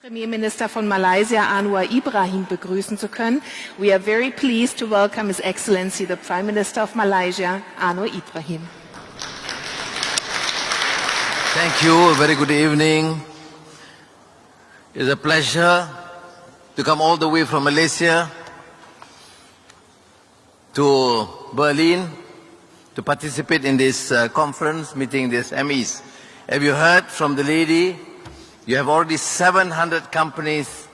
Premierminister von Malaysia, Anwar Ibrahim, begrüßen zu können. We are very pleased to welcome His Excellency, the Prime Minister of Malaysia, Anwar Ibrahim. Thank you. A very good evening. It's a pleasure to come all the way from Malaysia to Berlin to participate in this conference, meeting the SMEs. Have you heard from the lady? You have already 700 companies,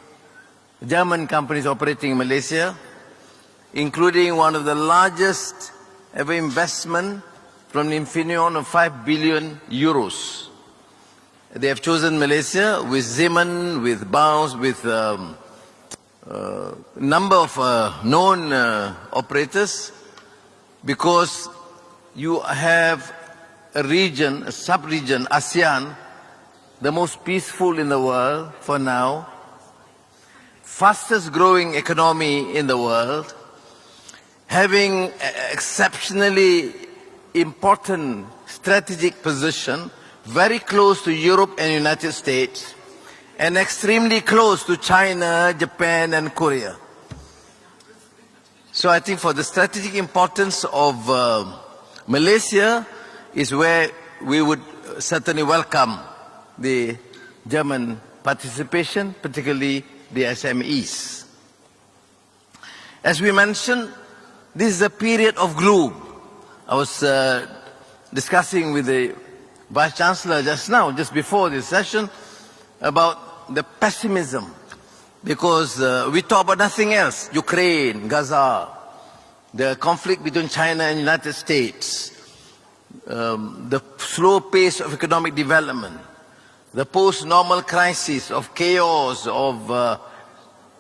German companies operating in Malaysia, including one of the largest ever investment from Infineon of 5 billion euros. They have chosen Malaysia with Zeman, with Baus, with number of known operators, because you have a region, a sub-region, ASEAN, the most peaceful in the world for now, fastest growing economy in the world, having exceptionally important strategic position, very close to Europe and United States, and extremely close to China, Japan, and Korea. So I think for the strategic importance of Malaysia is where we would certainly welcome the German participation, particularly the SMEs. As we mentioned, this is a period of gloom. I was discussing with the Vice Chancellor just now, just before this session, about the pessimism, because we talk about nothing else. Ukraine, Gaza, the conflict between China and the United States, the slow pace of economic development, the post-normal crisis of chaos, of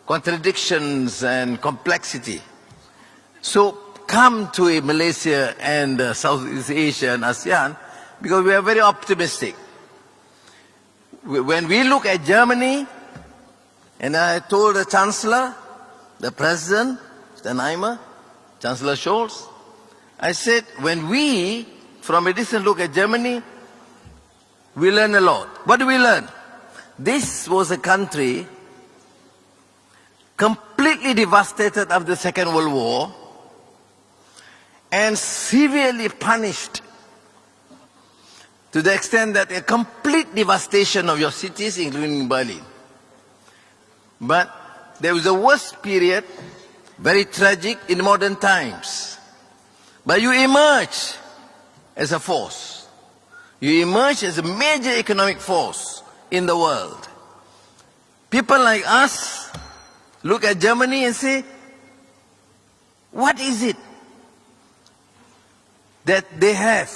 contradictions and complexity. So come to Malaysia and Southeast Asia and ASEAN, because we are very optimistic. When we look at Germany, and I told the Chancellor, the President, Steinheimer, Chancellor Scholz, I said, when we, from a distance, look at Germany, we learn a lot. What do we learn? This was a country completely devastated after the Second World War and severely punished to the extent that a complete devastation of your cities, including Berlin. But there was a worst period, very tragic, in modern times. But you emerge as a force. You emerge as a major economic force in the world. People like us look at Germany and say, what is it that they have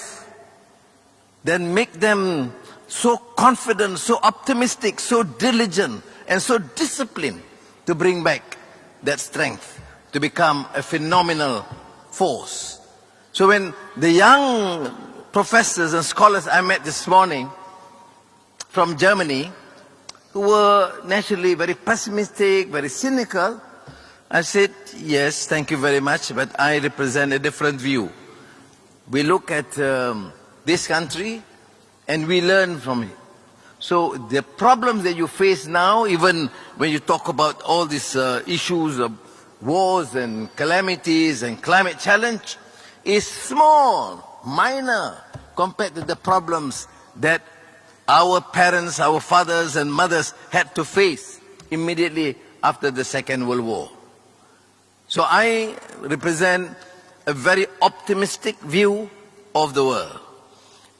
that make them so confident, so optimistic, so diligent, and so disciplined to bring back that strength, to become a phenomenal force? So when the young professors and scholars I met this morning from Germany, who were naturally very pessimistic, very cynical, I said, yes, thank you very much, but I represent a different view. We look at this country and we learn from it. So the problems that you face now, even when you talk about all these issues of wars and calamities and climate challenge, is small, minor, compared to the problems that our parents, our fathers and mothers had to face immediately after the Second World War. So I represent a very optimistic view of the world.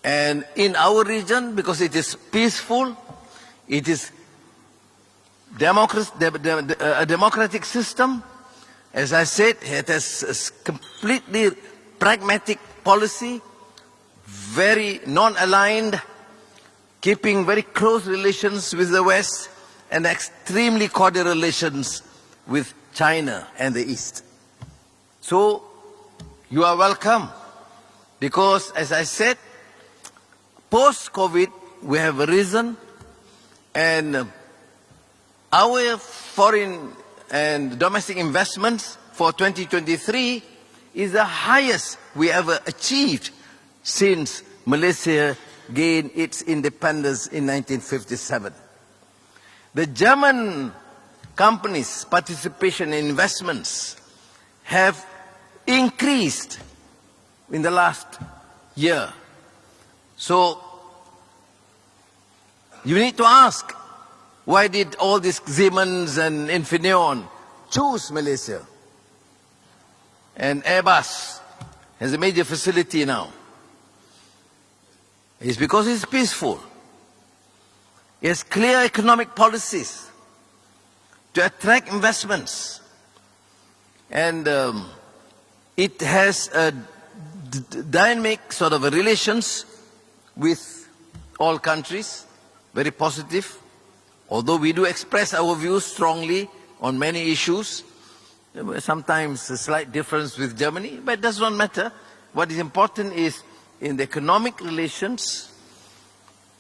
And in our region, because it is peaceful, it is a democratic system, as I said, it has a completely pragmatic policy, very non-aligned, keeping very close relations with the West and extremely cordial relations with China and the East. So you are welcome, because as I said, post-COVID we have risen, and our foreign and domestic investments for 2023 is the highest we ever achieved since Malaysia gained its independence in 1957. The German companies' participation in investments have increased in the last year. So you need to ask, why did all these Siemens and Infineon choose Malaysia? And Airbus has a major facility now. It's because it's peaceful. It has clear economic policies to attract investments. And it has a dynamic sort of a relations with all countries, very positive. Although we do express our views strongly on many issues, sometimes a slight difference with Germany, but it does not matter. What is important is in the economic relations,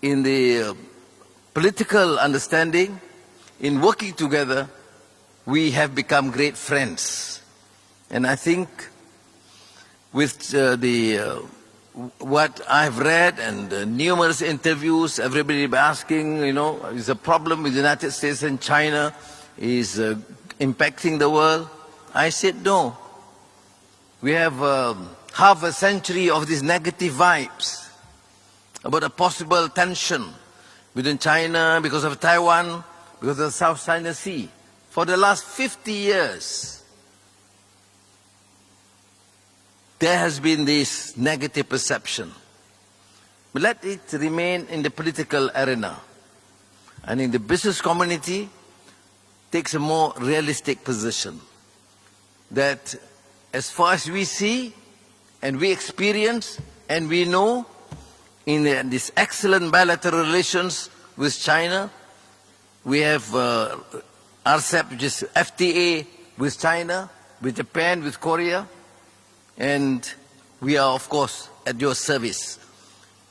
in the political understanding, in working together, we have become great friends. And I think with what I've read and numerous interviews, everybody be asking, is a problem with the United States and China is impacting the world? I said no. We have half a century of these negative vibes about a possible tension within China because of Taiwan, because of the South China Sea. For the last 50 years, there has been this negative perception. But let it remain in the political arena. And in the business community, takes a more realistic position. That as far as we see, and we experience, and we know, in this excellent bilateral relations with China, we have RCEP, which is FTA with China, with Japan, with Korea, and we are, of course, at your service.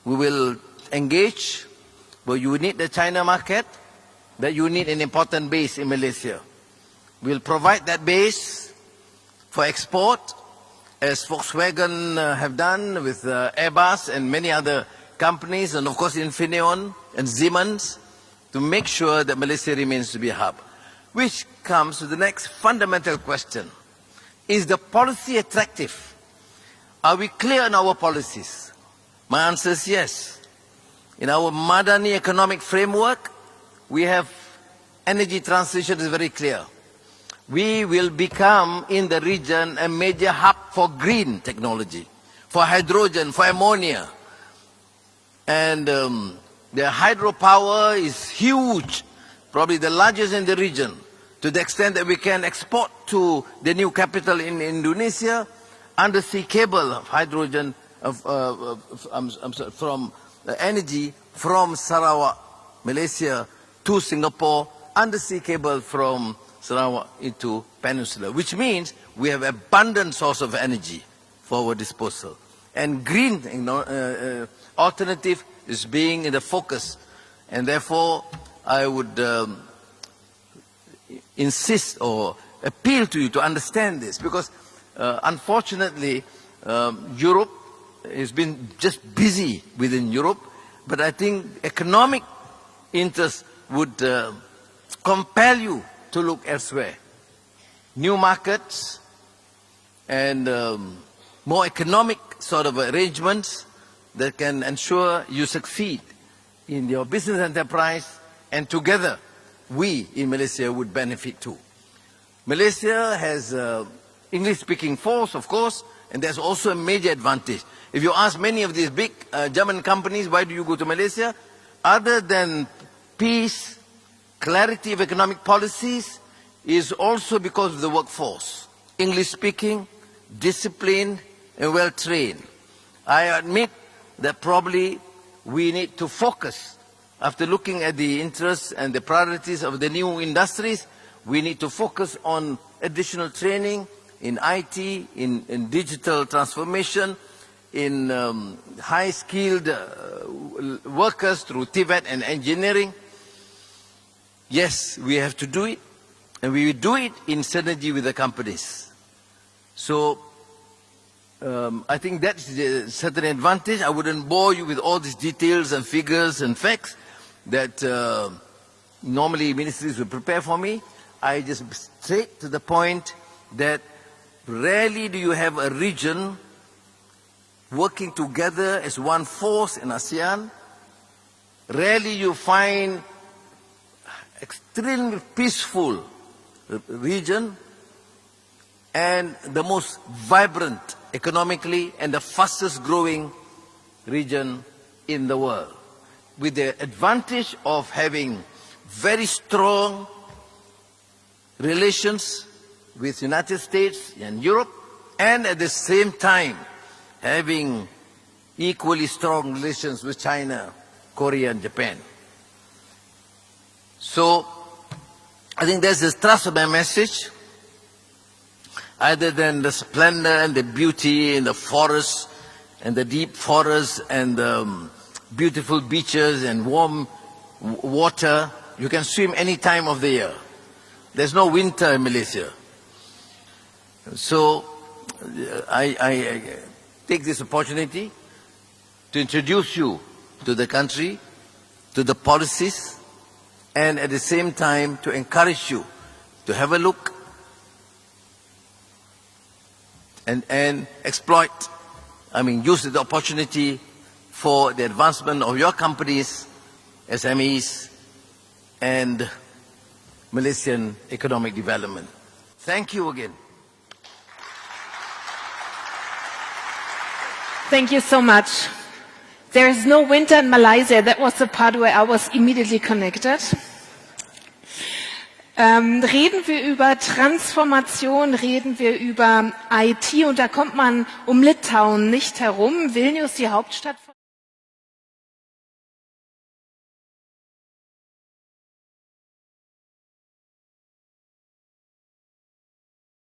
We will engage, but you need the China market, that you need an important base in Malaysia. We will provide that base for export, as Volkswagen have done with Airbus and many other companies, and of course Infineon and Siemens, to make sure that Malaysia remains to be a hub. Which comes to the next fundamental question. Is the policy attractive? Are we clear on our policies? My answer is yes. In our Madani economic framework, we have energy transition is very clear. We will become in the region a major hub for green technology, for hydrogen, for ammonia. And the hydropower is huge, probably the largest in the region, to the extent that we can export to the new capital in Indonesia undersea cable of hydrogen from energy from Sarawak, Malaysia to Singapore, undersea cable from Sarawak into Peninsula, which means we have abundant source of energy for our disposal. And green alternative is being in the focus. And therefore, I would insist or appeal to you to understand this, because unfortunately, Europe has been just busy within Europe, but I think economic interest would compel you to look elsewhere. New markets and more economic sort of arrangements that can ensure you succeed in your business enterprise, and together we in Malaysia would benefit too. Malaysia has English-speaking force, of course, and there's also a major advantage. If you ask many of these big German companies, why do you go to Malaysia? Other than peace, clarity of economic policies, is also because of the workforce. English-speaking, disciplined, and well-trained. I admit that probably we need to focus, after looking at the interests and the priorities of the new industries, we need to focus on additional training in IT, in digital transformation, in high-skilled workers through TVET and engineering. Yes, we have to do it, and we will do it in synergy with the companies. So I think that's a certain advantage. I wouldn't bore you with all these details and figures and facts that normally ministries will prepare for me. I just straight to the point that rarely do you have a region working together as one force in ASEAN. Rarely you find extremely peaceful region and the most vibrant economically and the fastest growing region in the world, with the advantage of having very strong relations with United States and Europe, and at the same time having equally strong relations with China, Korea and Japan. So I think there's this thrust of my message, other than the splendor and the beauty in the forests and the deep forests and the beautiful beaches and warm water. You can swim any time of the year. There's no winter in Malaysia. So I take this opportunity to introduce you to the country, to the policies, and at the same time to encourage you to have a look and exploit, use the opportunity for the advancement of your companies, SMEs, and Malaysian economic development. Thank you again. Thank you so much. There is no winter in Malaysia. That was the part where I was immediately connected. Reden wir über Transformation, reden wir über IT, und da kommt man um Litauen nicht herum. Vilnius, die Hauptstadt